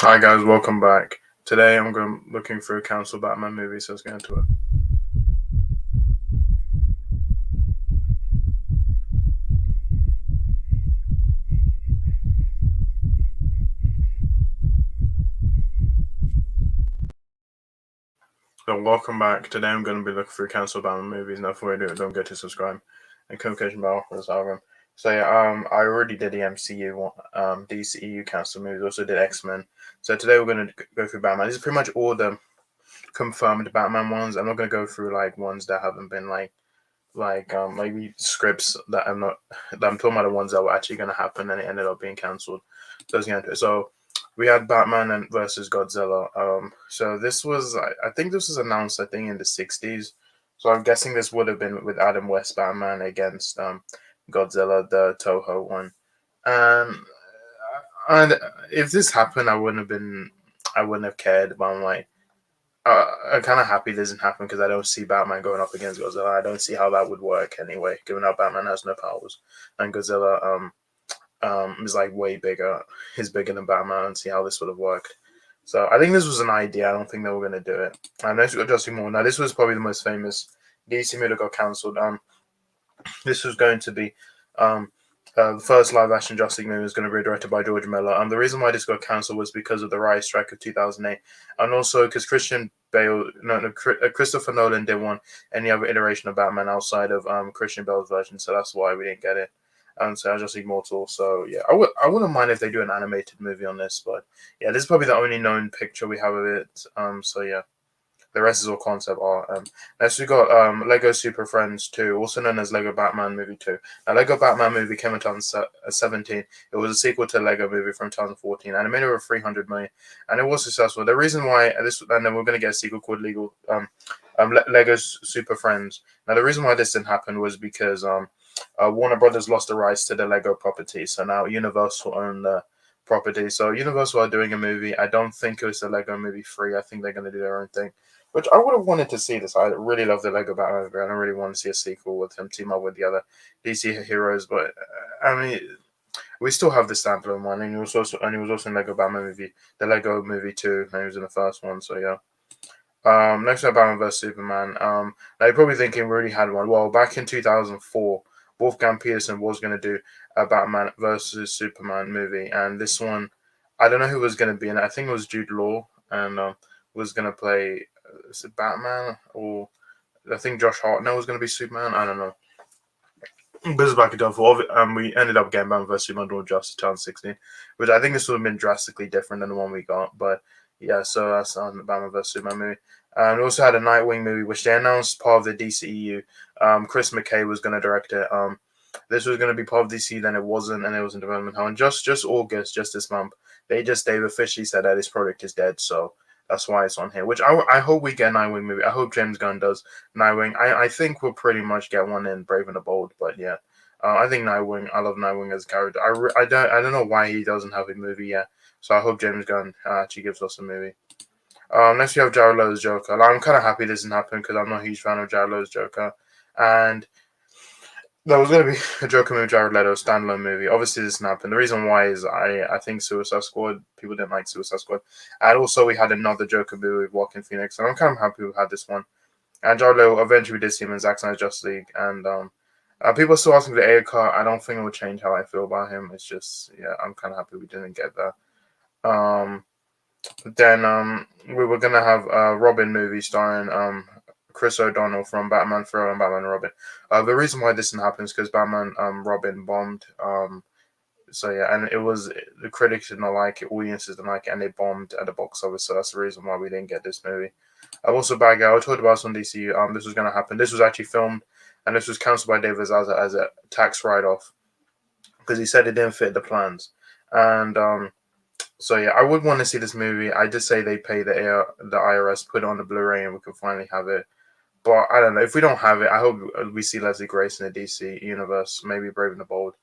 Hi guys, welcome back. Today looking through a council Batman movie, so let's get into it. So welcome back. Today I'm going to be looking through council Batman movies. Now before I do it, don't forget to subscribe and notification bell for this album. So yeah, I already did the MCU, DCEU council movies. Also did X-Men. So today we're going to go through Batman. These are pretty much all the confirmed Batman ones. I'm not going to go through like ones that haven't been maybe scripts that I'm talking about the ones that were actually going to happen and it ended up being cancelled. So let's get into it. So we had Batman and versus Godzilla. So this was I think this was announced in the '60s. So I'm guessing this would have been with Adam West Batman against Godzilla, the Toho one. Um, and if this happened, I wouldn't have cared. But I'm kind of happy this didn't happen because I don't see Batman going up against Godzilla. I don't see how that would work anyway, given how Batman has no powers and Godzilla is like way bigger. He's bigger than Batman, and see how this would have worked. So I think this was an idea. I don't think they were going to do it. And next we got Justice Moore. Now this was probably the most famous DC movie that got cancelled. This was going to be um the first live action Justice League movie was going to be directed by George Miller. The reason why this got cancelled was because of the riot strike of 2008, and also because Christopher Nolan didn't want any other iteration of Batman outside of Christian Bale's version, so that's why we didn't get it. So Justice League Mortal. So yeah, I wouldn't mind if they do an animated movie on this, but yeah, this is probably the only known picture we have of it. So yeah. The rest is all concept art. Next we got Lego Super Friends 2, also known as Lego Batman Movie 2. Now, Lego Batman Movie came in 2017. It was a sequel to Lego Movie from 2014, and it made over 300 million, and it was successful. The reason why and then we're going to get a sequel called Lego Super Friends. Now, the reason why this didn't happen was because Warner Brothers lost the rights to the Lego property, so now Universal own the property. So Universal are doing a movie. I don't think it was the Lego Movie 3. I think they're going to do their own thing. Which I would have wanted to see this. I really love the Lego Batman movie, and I really want to see a sequel with him team up with the other DC heroes. But I mean, we still have the standalone one, and he was also in Lego Batman movie, the Lego movie 2, and he was in the first one. So yeah. Next up, Batman vs Superman. Now you're probably thinking we already had one. Well, back in 2004, Wolfgang Peterson was going to do a Batman versus Superman movie, and this one, I don't know who was going to be in it. I think it was Jude Law, and was going to play is it Batman or I think Josh Hartnett was going to be Superman. I don't know. But this is back in 2004. We ended up getting Batman vs Superman Dawn of Justice 2016, which I think this would have been drastically different than the one we got. But yeah, so that's on the Batman vs Superman movie. And we also had a Nightwing movie, which they announced part of the DCEU. Chris McKay was going to direct it. This was going to be part of DC, then it wasn't, and it was in development hell. And just August, just this month, they've officially said that this project is dead. So that's why it's on here. Which I hope we get a Nightwing movie. I hope James Gunn does Nightwing. I think we'll pretty much get one in Brave and the Bold. But yeah, I think Nightwing. I love Nightwing as a character. I don't know why he doesn't have a movie yet. So I hope James Gunn actually gives us a movie. Next we have Jared Leto's Joker. I'm kind of happy this didn't happen because I'm not a huge fan of Jared Leto's Joker, and there was going to be a Joker movie, Jared Leto, standalone movie. Obviously, this didn't happen. The reason why is I think Suicide Squad, people didn't like Suicide Squad. And also, we had another Joker movie with Joaquin Phoenix. And I'm kind of happy we had this one. And Jared Leto, eventually, we did see him in Zack Snyder's Justice League. And people are still asking for the Ayer cut. I don't think it will change how I feel about him. It's just, yeah, I'm kind of happy we didn't get that. Then we were going to have a Robin movie starring Chris O'Donnell from Batman Forever and Batman and Robin. The reason why this didn't happen is because Batman Robin bombed. So yeah, and it was the critics didn't like it, audiences didn't like it, and they bombed at the box office. So that's the reason why we didn't get this movie. I've also Bad Guy. I talked about this on DC. This was going to happen. This was actually filmed, and this was cancelled by David Zaza as a tax write-off because he said it didn't fit the plans. And so yeah, I would want to see this movie. I did say they pay the IRS, put it on the Blu-ray, and we can finally have it. But I don't know. If we don't have it, I hope we see Leslie Grace in the DC universe. Maybe Brave and the Bold.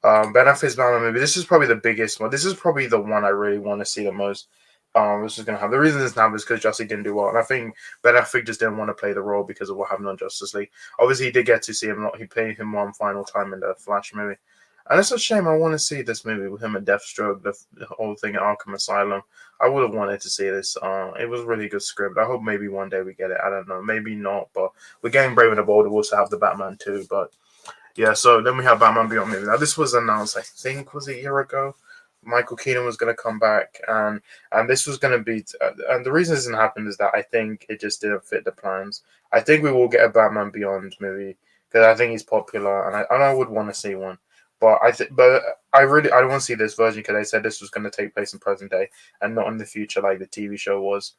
Ben Affleck's Batman movie. This is probably the biggest one. This is probably the one I really want to see the most. This is gonna have the reason this now is because Justice didn't do well, and I think Ben Affleck just didn't want to play the role because of what happened on Justice League. Obviously, he did get to see him. He played him one final time in the Flash movie. And it's a shame. I want to see this movie with him and Deathstroke, the whole thing at Arkham Asylum. I would have wanted to see this. It was a really good script. I hope maybe one day we get it. I don't know. Maybe not, but we're getting Brave and the Bold. We also have the Batman too. But yeah, so then we have Batman Beyond movie. Now this was announced, I think, was a year ago. Michael Keaton was going to come back, and this was going to be. And the reason this didn't happen is that I think it just didn't fit the plans. I think we will get a Batman Beyond movie because I think he's popular, and I would want to see one. But I don't want to see this version because they said this was going to take place in present day and not in the future like the TV show was.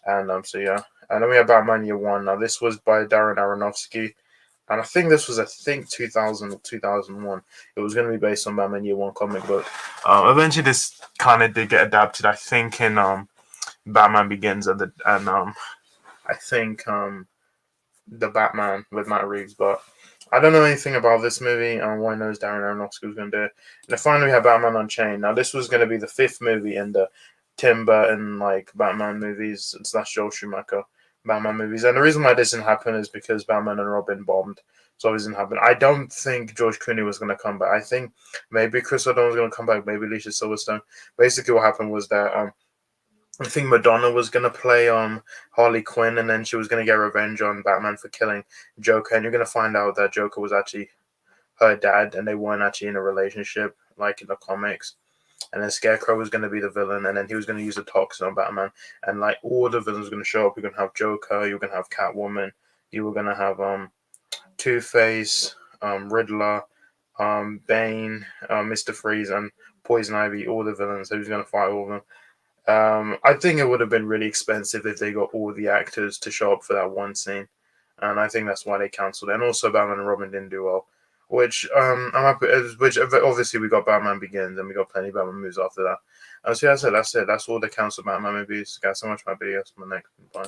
And so yeah, and then we have Batman Year One. Now this was by Darren Aronofsky. And I think this was, 2000 or 2001. It was going to be based on Batman Year One comic book. Eventually, this kind of did get adapted. I think in Batman Begins and I think the Batman with Matt Reeves. But I don't know anything about this movie. All I know is Darren Aronofsky was going to do it. And then finally, we have Batman Unchained. Now, this was going to be the fifth movie in the Tim Burton like Batman movies / Joel Schumacher Batman movies. And the reason why this didn't happen is because Batman and Robin bombed. So it didn't happen. I don't think George Clooney was going to come back. I think maybe Chris O'Donnell was going to come back. Maybe Alicia Silverstone. Basically, what happened was that I think Madonna was going to play Harley Quinn, and then she was going to get revenge on Batman for killing Joker. And you're going to find out that Joker was actually her dad, and they weren't actually in a relationship like in the comics. And then Scarecrow was going to be the villain, and then he was going to use the toxin on Batman, and like all the villains were going to show up. You're going to have Joker, you're going to have Catwoman, you were going to have Two Face, Riddler, Bane, Mister Freeze, and Poison Ivy. All the villains. So he was going to fight all of them. I think it would have been really expensive if they got all the actors to show up for that one scene, and I think that's why they cancelled it. And also, Batman and Robin didn't do well, which I'm happy. Which obviously we got Batman Begins, and we got plenty of Batman movies after that. So yeah, that's it. That's all the cancelled Batman movies. Guys, so much for my videos. My next. Bye.